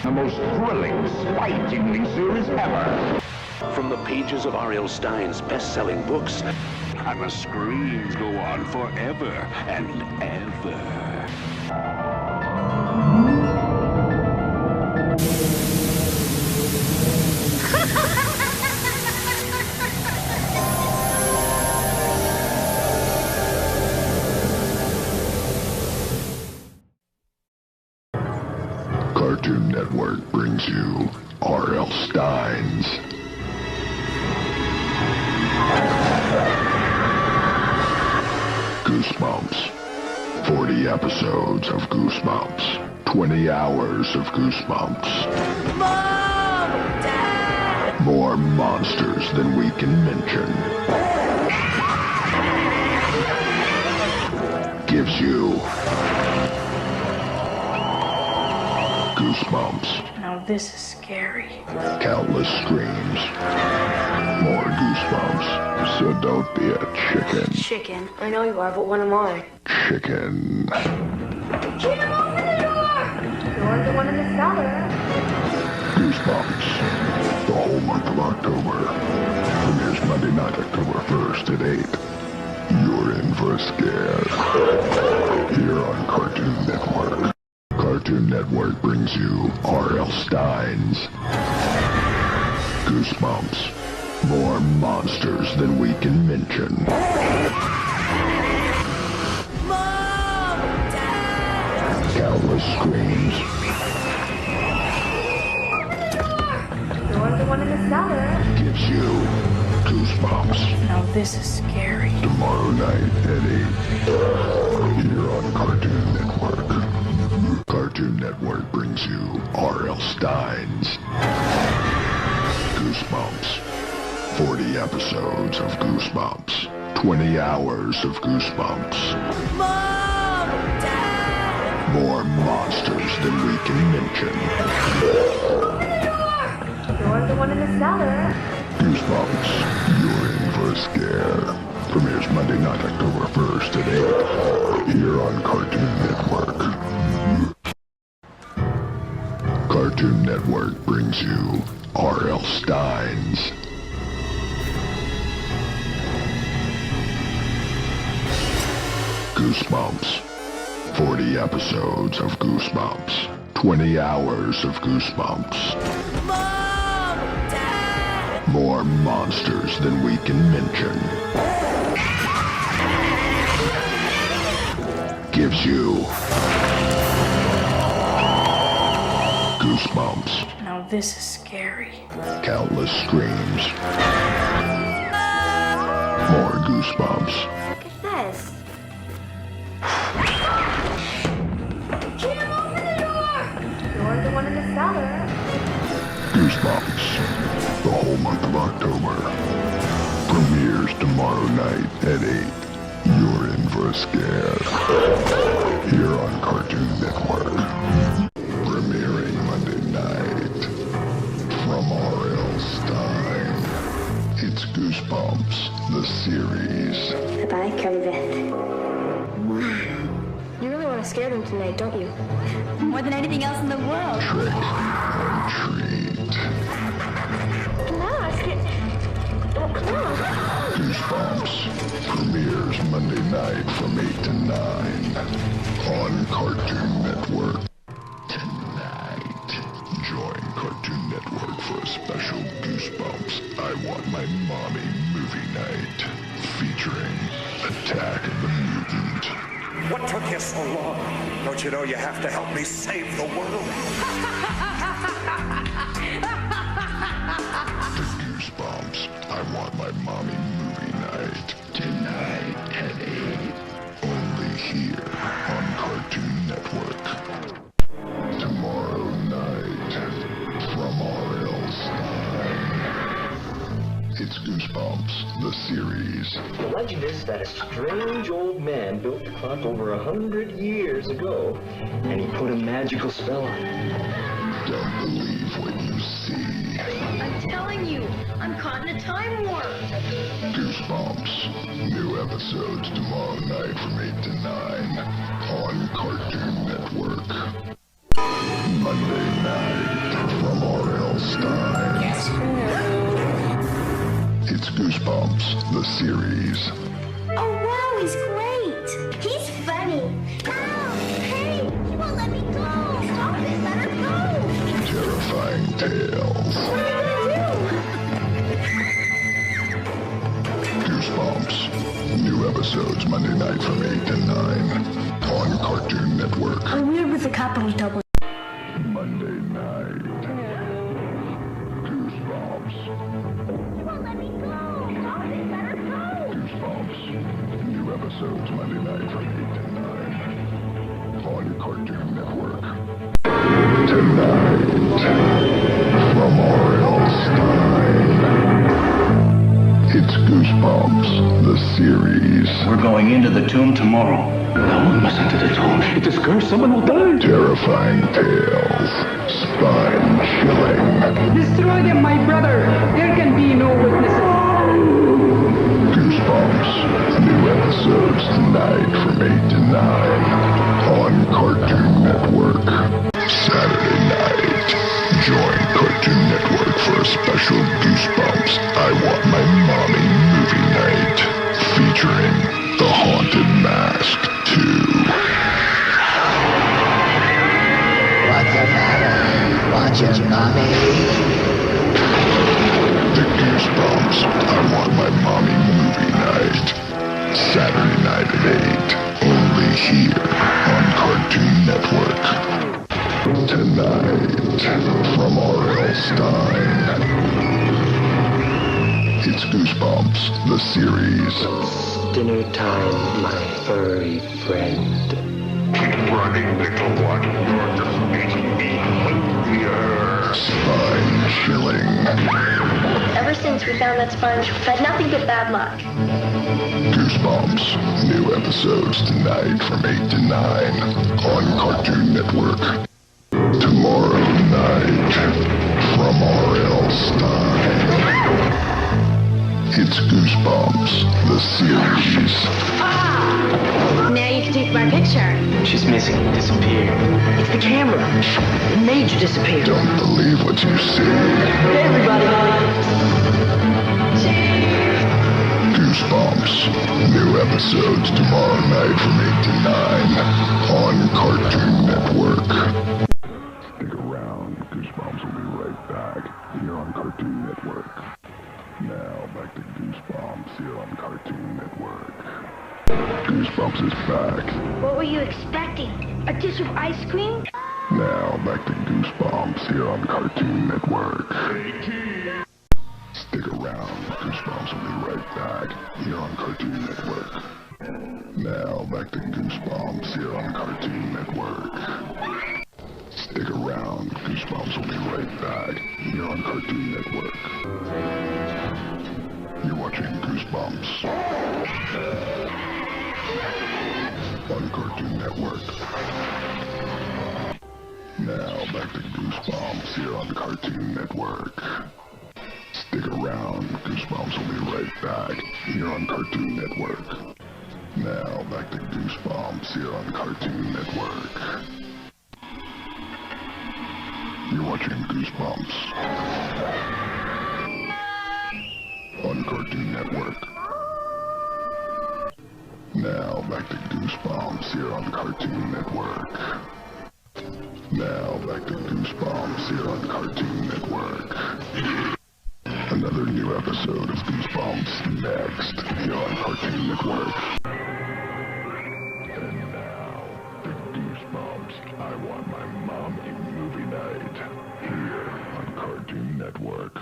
The most thrilling, spine-tingling series ever. From the pages of R.L. Stine's best-selling books, and the screams go on forever and ever. Cartoon Network brings you R.L. Stine's Goosebumps. 40 episodes of Goosebumps. 20 hours of Goosebumps. Mom! Dad! More monsters than we can mention. Gives you Goosebumps. Now this is scary. Countless screams. More Goosebumps. So don't be a chicken. Chicken? I know you are, but what am I? Chicken. Jim, open the door! You're the one in the cellar. Goosebumps. The whole month of October. Premieres Monday night, October 1st at 8. You're in for a scare. Here on Cartoon Network. Cartoon Network brings you R.L. Stine's Goosebumps. More monsters than we can mention. Mom! Dad! Countless screams. Open the door! You're the one in the cellar. Gives you Goosebumps. Now this is scary. Tomorrow night at 8. Here on Cartoon Network. Cartoon Network brings you R.L. Stine's Goosebumps. 40 episodes of Goosebumps. 20 hours of Goosebumps. Mom! Dad! More monsters than we can mention. Open the door! You're the one in the cellar. Goosebumps. You're in for a scare. Premieres Monday night, October 1st at 8. Here on Cartoon Network. Cartoon Network brings you R.L. Stine's Goosebumps. 40 episodes of Goosebumps. 20 hours of Goosebumps. Mom! Dad! More monsters than we can mention. Gives you Goosebumps. Now this is scary. Countless screams. More Goosebumps. Look at this. Jim, open the door! You're the one in the cellar. Goosebumps. The whole month of October. Premieres tomorrow night at 8. You're in for a scare. Here on Cartoon Network. Premiering Monday night. From R.L. Stine. It's Goosebumps, the series. Goodbye, Kermit. You really want to scare them tonight, don't you? More than anything else in the world. Trick and treat. Come on, oh, come on. Goosebumps premieres Monday night from 8 to 9 on Cartoon Network. Tonight, join Cartoon Network for a special Goosebumps I Want My Mommy movie night featuring Attack of the Mutant. What took you so long? Don't you know you have to help me save the world? The Goosebumps I Want My Mommy movie night. Tonight at 8. Only here on Cartoon Network. Tomorrow night from R.L. Stine. It's Goosebumps, the series. The legend is that a strange old man built the clock over 100 years ago, and he put a magical spell on it. Don't believe what you see. I'm telling you, I'm caught in a time warp. Goosebumps. New episodes tomorrow night from 8 to 9 on Cartoon Network. Monday night. It's Goosebumps, the series. Oh, wow, he's great. He's funny. Ow! Hey, he won't let me go. Stop it, let her go. Terrifying tales. What are we gonna do? Goosebumps. New episodes Monday night from 8 to 9 on Cartoon Network. I'm weird with the capital double. Monday night. Goosebumps. He won't let me go. Stop it, let her go. Goosebumps. New episodes Monday night from 8 to 9 on Cartoon Network. Tonight, from R.L. Stein, it's Goosebumps, the series. We're going into the tomb tomorrow. No, we must enter the tomb. It is cursed. Someone will die. Terrifying tales, spine-chilling. Destroy them, my brother. There can be no witnesses. Goosebumps, new episodes tonight from 8 to 9 on Cartoon Network. Saturday night, join Cartoon Network for a special Goosebumps I Want My Mommy movie night, featuring The Haunted Mask 2. What's the matter? Want your mommy? The Goosebumps I Want My Mommy movie night, Saturday night at 8, only here on Cartoon Network. Tonight, from R.L. Stein, it's Goosebumps, the series. Dinner time, my furry friend. Keep running, little one. You're just making me hungrier. Spine-chilling. Ever since we found that sponge, we've had nothing but bad luck. Goosebumps, new episodes tonight from 8 to 9 on Cartoon Network. Tomorrow night, from R.L. Stein, it's Goosebumps, the series. Now you can take my picture. She's missing, disappeared. It's the camera. It made you disappear. Don't believe what you see. Hey, everybody. Goosebumps, new episodes tomorrow night from 8 to 9 on Cartoon Network. Stick around, Goosebumps will be right back here on Cartoon Network. Now back to Goosebumps here on Cartoon Network. Goosebumps is back. What were you expecting? A dish of ice cream? Now back to Goosebumps here on Cartoon Network. Stick around, Goosebumps will be right back here on Cartoon Network. Now back to Goosebumps here on Cartoon Network. Stick around, Goosebumps will be right back here on Cartoon Network. You're watching Goosebumps on Cartoon Network. Now back to Goosebumps here on Cartoon Network. Stick around, Goosebumps will be right back here on Cartoon Network. Now back to Goosebumps here on Cartoon Network. You're watching Goosebumps on Cartoon Network. Now back to Goosebumps here on Cartoon Network. Now back to Goosebumps here on Cartoon Network. Another new episode of Goosebumps next here on Cartoon Network. And now, the Goosebumps I Want My Mommy movie night here on Cartoon Network.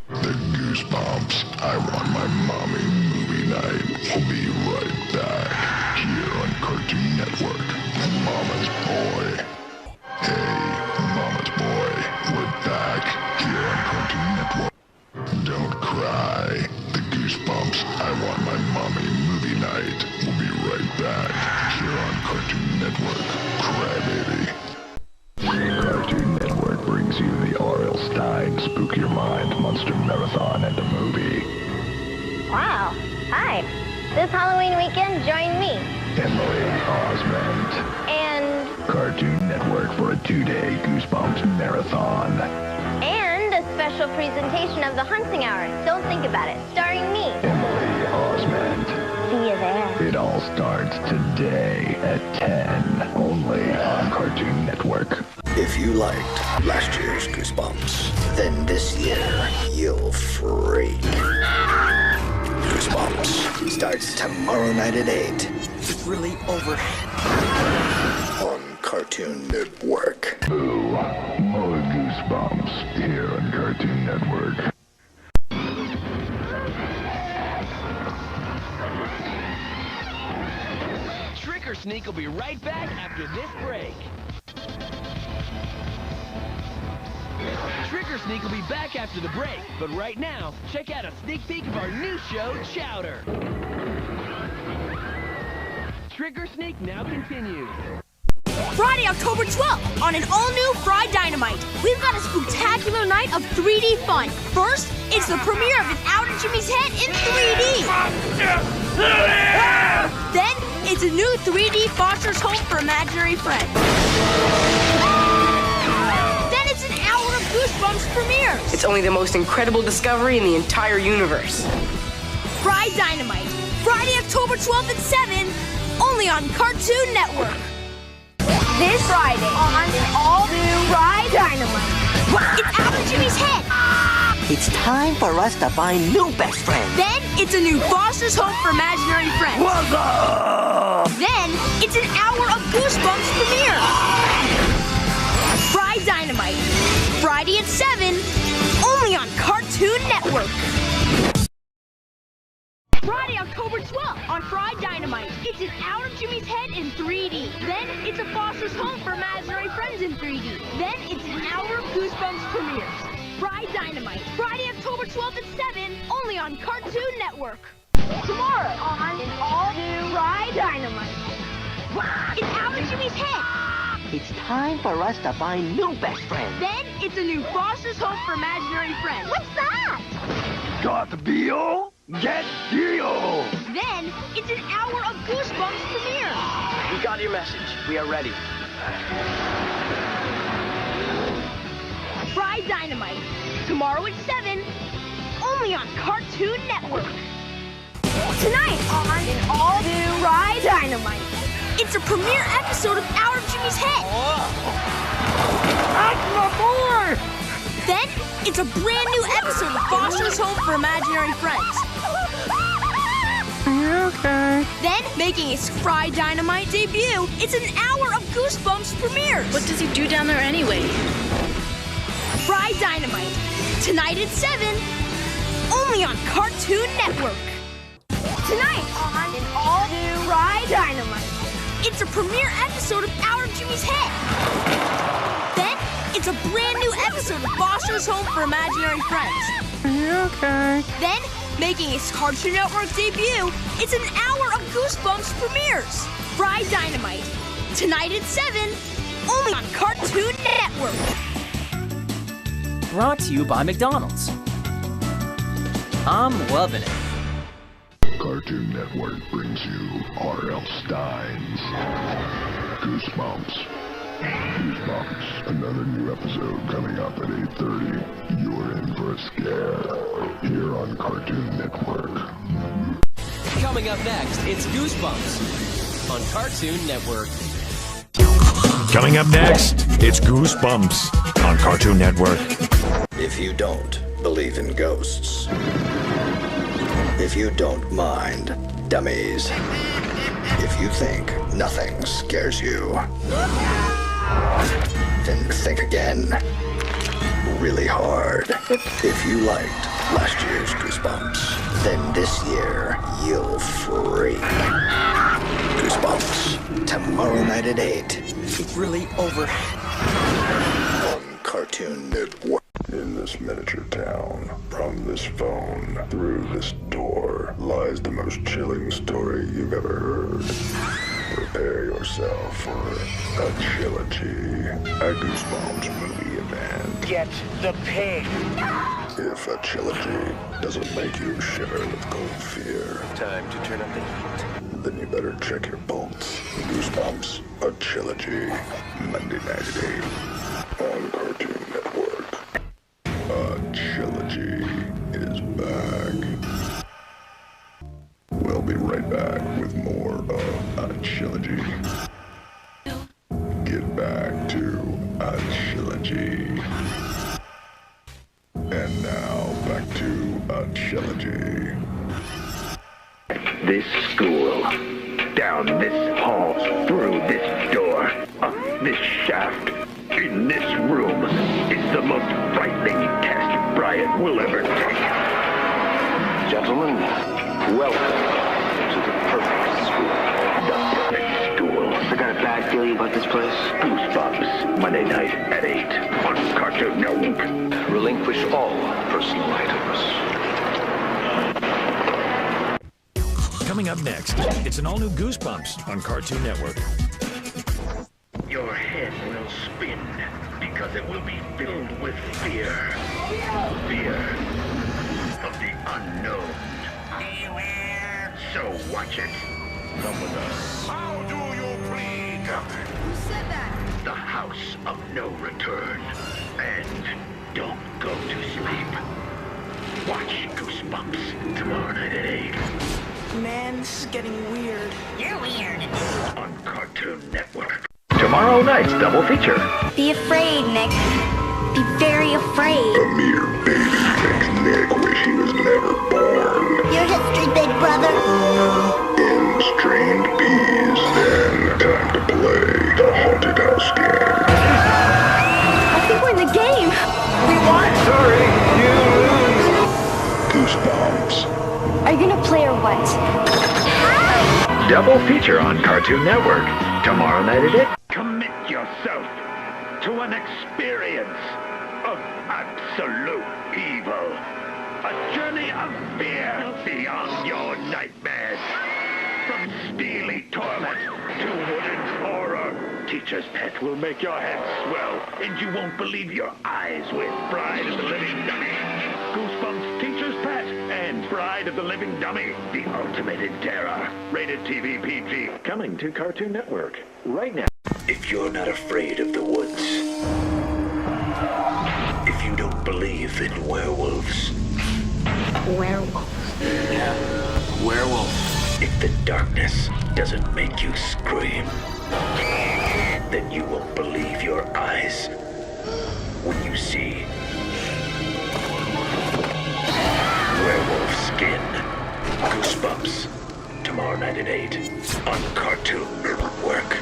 The Goosebumps I Want My Mommy movie night will be right back here on Cartoon Network. Mama's Boy. Hey, Mama's Boy, we're back here on Cartoon Network. Don't cry. The Goosebumps I Want My Mommy movie night will be right back here on Cartoon Network. Crybaby. Cartoon Network brings you the R.L. Stein Spook Your Mind Monster Marathon and a movie. Wow. Hi. This Halloween weekend, join me. Emily Osmond. And Cartoon Network for a 2-day Goosebumps Marathon. a special special presentation of the Hunting Hour. Don't think about it. Starring me. Emily Osmond. See you there. It all starts today at 10, only on Cartoon Network. If you liked last year's Goosebumps, then this year you'll freak. Goosebumps starts tomorrow night at 8. It's really over. On Cartoon Network. Boo. More Goosebumps here on Cartoon Network. Trick or Sneak will be right back after this break. Trick or Sneak will be back after the break, but right now, check out a sneak peek of our new show, Chowder. Trick or Sneak now continues. Friday, October 12th, on an all-new Fry Dynamite, we've got a spectacular night of 3D fun. First, it's the premiere of An Out of Jimmy's Head in 3D. Then, it's a new 3D Foster's Home for Imaginary Friends. Then it's an hour of Goosebumps premieres. It's only the most incredible discovery in the entire universe. Fry Dynamite, Friday, October 12th at 7, only on Cartoon Network. This Friday on an all-new Fry Dynamite. It's Out of Jimmy's Head. It's time for us to find new best friends. Then it's a new Foster's Home for Imaginary Friends. Then it's an hour of Goosebumps premiere. Fry Dynamite, Friday at 7, only on Cartoon Network. Friday, October 12th on Fry Dynamite. It's an Out of Jimmy's Head in 3D. Then it's a Foster's Home for Imaginary Friends in 3D. Then it's an hour of Goosebumps premieres. Fry Dynamite, Friday, October 12th at 7, only on Cartoon Network. Tomorrow on an all-new Fry Dynamite. It's Out of Jimmy's Head. It's time for us to find new best friends. Then it's a new Foster's Home for Imaginary Friends. What's that? Got the deal? Get deal! Then it's an hour of Goosebumps premieres. We got your message. We are ready. Fry Dynamite, tomorrow at 7, only on Cartoon Network. Tonight on an all-new Fry Dynamite, it's a premiere episode of Out of Jimmy's Head. That's my boy! Then it's a brand new episode of Foster's Home for Imaginary Friends. Okay. Then, making its Fry Dynamite debut, it's an hour of Goosebumps premieres. What does he do down there anyway? Fry Dynamite, tonight at 7, only on Cartoon Network. Tonight on an all-new Fry Dynamite, it's a premiere episode of Out of Jimmy's Head. Then, it's a brand new episode of Foster's Home for Imaginary Friends. Okay. Then, making its Cartoon Network debut, it's an hour of Goosebumps premieres. Fry Dynamite, tonight at 7, only on Cartoon Network. Brought to you by McDonald's. I'm loving it. Cartoon Network brings you R.L. Stein's Goosebumps. Goosebumps. Another new episode coming up at 8:30. You're in for a scare. Here on Cartoon Network. Coming up next, it's Goosebumps on Cartoon Network. Coming up next, it's Goosebumps on Cartoon Network. If you don't believe in ghosts, if you don't mind dummies, if you think nothing scares you, then think again. Really hard. If you liked last year's Goosebumps, then this year you'll freak. Goosebumps, tomorrow night at 8. It's really over. On Cartoon Network. In this miniature town, from this phone, through this door, lies the most chilling story you've ever heard. Prepare yourself for a trilogy, a Goosebumps movie event. Get the pig. If a trilogy doesn't make you shiver with cold fear, Time to turn up the heat. then you better check your pulse. Goosebumps, a trilogy, Monday night at 8 on Cartoon Network. A a trilogy. And now, back to a trilogy. This school, down this hall, through this door, up this shaft, in this room, is the most frightening test Bryant will ever take. Gentlemen, welcome to the perfect school. The perfect school. I got a bad feeling about this place. Goosebumps, Monday night at 8 on Cartoon Network. Relinquish all personal items. Coming up next, it's an all-new Goosebumps on Cartoon Network. Your head will spin because it will be filled with fear. Fear of the unknown. So watch it. Come with us. How do you plead? Who said that? The House of No Return. And don't go to sleep. Watch Goosebumps tomorrow night at 8. Man, this is getting weird. You're weird. On Cartoon Network. Tomorrow night's double feature. Be afraid, Nick. Be very afraid. A mere baby thinks Nick wish he was never born. Your history, big brother. In strained bees, then time to play the haunted house game. I think we're in the game. We won! Sorry, you lose. Goosebumps. Are you gonna play or what? Double feature on Cartoon Network. Tomorrow night at 8. Commit yourself to an experience of absolute evil. A journey of fear beyond your nightmares. From steely torment to wooden horror. Teacher's Pet will make your head swell, and you won't believe your eyes with Bride of the Living Dummy. Goosebumps, Teacher's Pet, and Bride of the Living Dummy. The ultimate in terror. Rated TV PG. Coming to Cartoon Network right now. If you're not afraid of the woods, if you don't believe in werewolves, Werewolf. Yeah, werewolf. if the darkness doesn't make you scream, then you won't believe your eyes when you see werewolf skin. Goosebumps. Tomorrow night at 8 on Cartoon Network.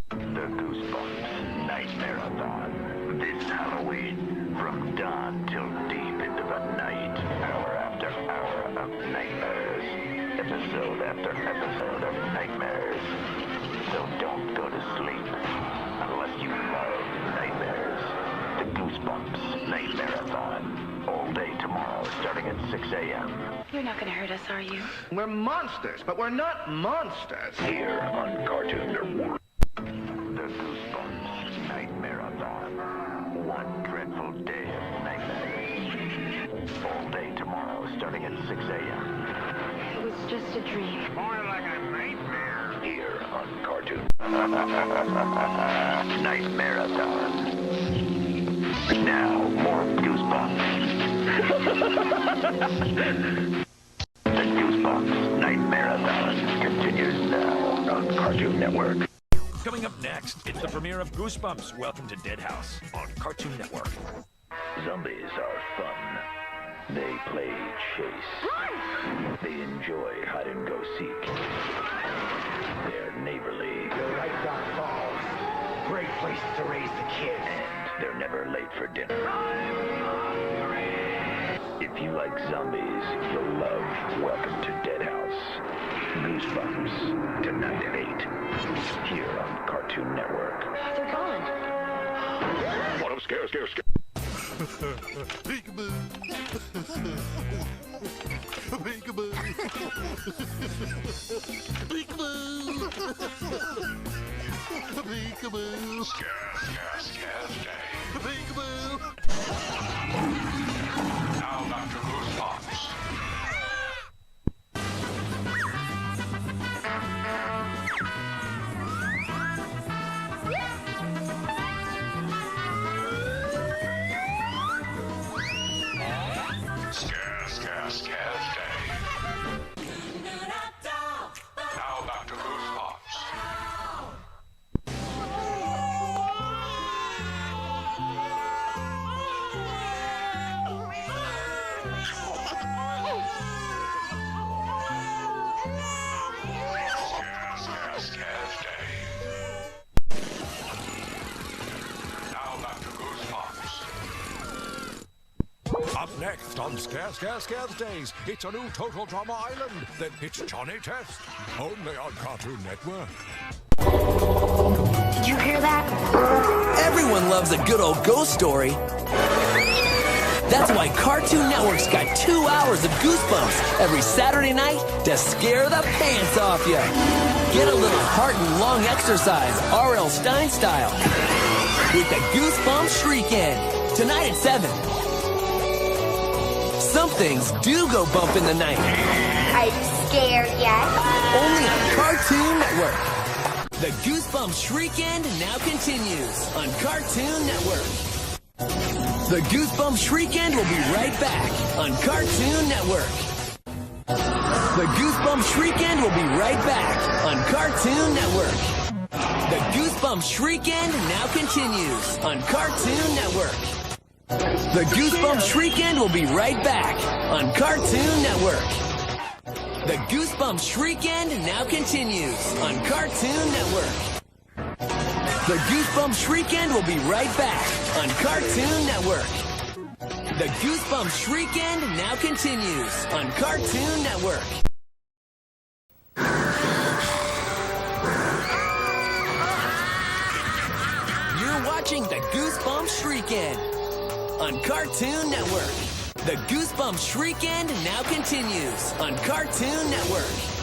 The Goosebumps Night Marathon. This Halloween, from dawn till deep into the night. Hour after hour of nightmares. Episode after episode of nightmares. So don't go to sleep unless you love nightmares. The Goosebumps Night Marathon. All day tomorrow, starting at 6 a.m. You're not gonna hurt us, are you? We're monsters, but we're not monsters. Here on Cartoon Network. The Goosebumps Night Marathon. One dreadful day of nightmares. All day tomorrow, starting at 6 a.m. It was just a dream. More like a nightmare. Here on Cartoon Night Marathon. Now, more Goosebumps. The Goosebumps Night Marathon continues now on Cartoon Network. Coming up next, it's the premiere of Goosebumps. Welcome to Dead House on Cartoon Network. Zombies are fun. They play chase. They enjoy hide and go seek. They're neighborly. You're right, Doc Falls. Great place to raise the kids. And they're never late for dinner. If you like zombies, you'll love Welcome to Dead House. Goosebumps, tonight at 8. Here on Cartoon Network. They're gone. What a scare. Peekaboo. Peekaboo. Peekaboo. Peekaboo. Scare day. Peekaboo. Now back to Goosebumps. Scare day. Now back to Goosebumps. Up next on Scare Days, it's a new Total Drama Island. Then it's Johnny Test, only on Cartoon Network. Did you hear that? Everyone loves a good old ghost story. That's why Cartoon Network's got 2 hours of Goosebumps every Saturday night to scare the pants off you. Get a little heart and lung exercise, R.L. Stine style, with the Goosebumps Shriek-In, tonight at 7. Some things do go bump in the night. Are you scared yet? Only on Cartoon Network. The Goosebumps Shriek-In now continues on Cartoon Network. The Goosebumps Shriek-In will be right back on Cartoon Network. The Goosebumps Shriek-In will be right back on Cartoon Network. The Goosebumps Shriek-In now continues on Cartoon Network. The Goosebumps Shriek-In will be right back on Cartoon Network. The Goosebumps Shriek-In now continues on Cartoon Network. The Goosebumps Shriek-In will be right back on Cartoon Network. The Goosebumps Shriek-In now continues on Cartoon Network. You're watching the Goosebumps Shriek-In on Cartoon Network. The Goosebumps Shriek-In now continues on Cartoon Network.